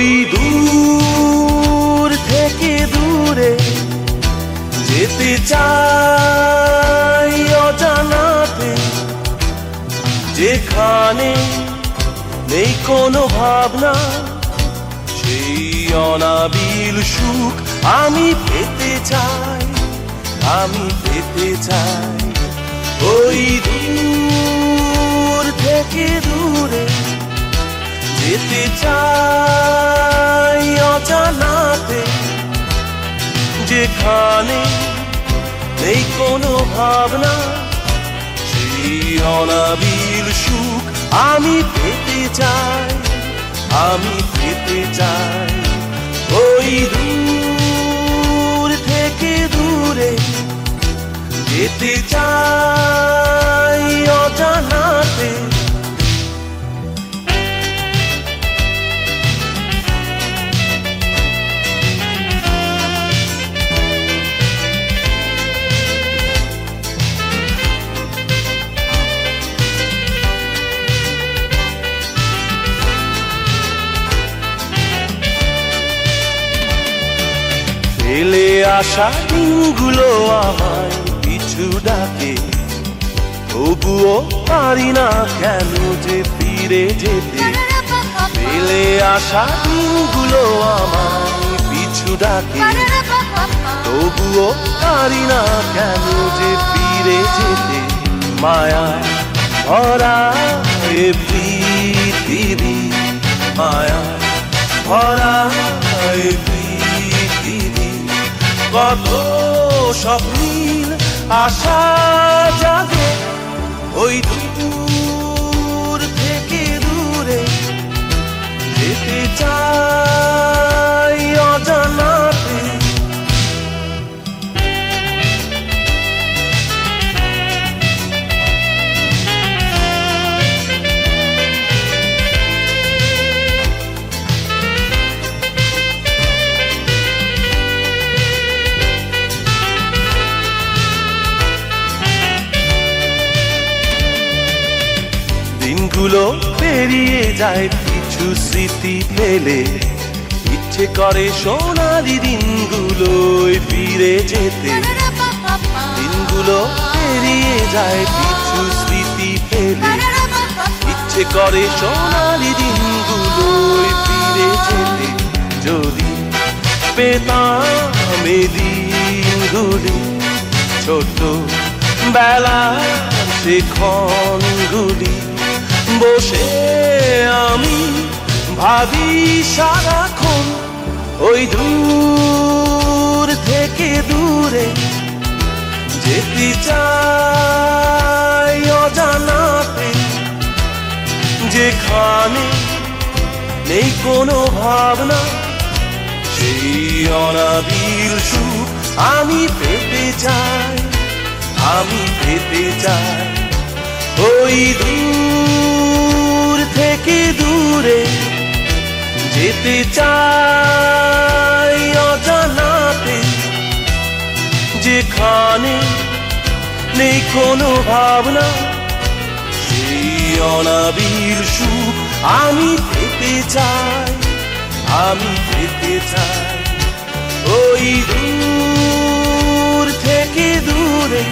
ওই দূর থেকে দূরে যেতে চাই অজানাতে, যেখানে নেই কোনো ভাবনা, সেই অনাবিল সুখ আমি পেতে চাই, আমি পেতে চাই। ওই দূর থেকে দূরে যেতে চাই অজানাতে, যেখানে নেই কোনো ভাবনা, সেই অনাবিল সুখ আমি পেতে চাই, আমি পেতে চাই। ওই দূর থেকে দূরে যেতে চাই অজানাতে। ফেলে আসা দিনগুলো আমায় পিছু ডাকে, তবুও পারি না কেন যে ফিরে যেতে। ফেলে আসা দিনগুলো আমায় পিছু ডাকে, তবুও পারি না কেন যে ফিরে যেতে। মায়ায় ভরা এ পৃথিবী, মায়ায় ভরা এ পৃথিবী, কত স্বপ্নীল আশা জাগে। ওই দূর থেকে দূরে যেতে চাই অজানাতে। দিনগুলো পেরিয়ে যায় কিছু স্মৃতি ফেলে, ইচ্ছে করে সোনালি দিনগুলোয় ফিরে যেতে। দিনগুলো পেরিয়ে যায় কিছু স্মৃতি ফেলে, ইচ্ছে করে সোনালি দিনগুলোয় ফিরে যেতে। যদি পেতাম এ দিনগুলি, ছোট বেলার সে ক্ষণগুলি, বসে আমি ভাবি সারাক্ষণ। ওই দূর থেকে দূরে যেতে চাই অজানাতে, যেখানে নেই কোনো ভাবনা, সেই অনাবিল সুখ আমি পেতে চাই, আমি পেতে চাই। ওই দূর থেকে দূরে যেতে চাই অজানাতে, যেখানে নেই কোনো ভাবনা, সেই অনাবিল সুখ আমি পেতে চাই, আমি পেতে চাই। ওই দূর থেকে দূরে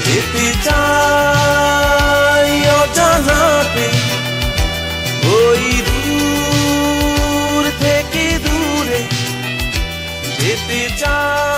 যেতে চাই অজানাতে, ওই দূর থেকে দূরে যেতে চাই।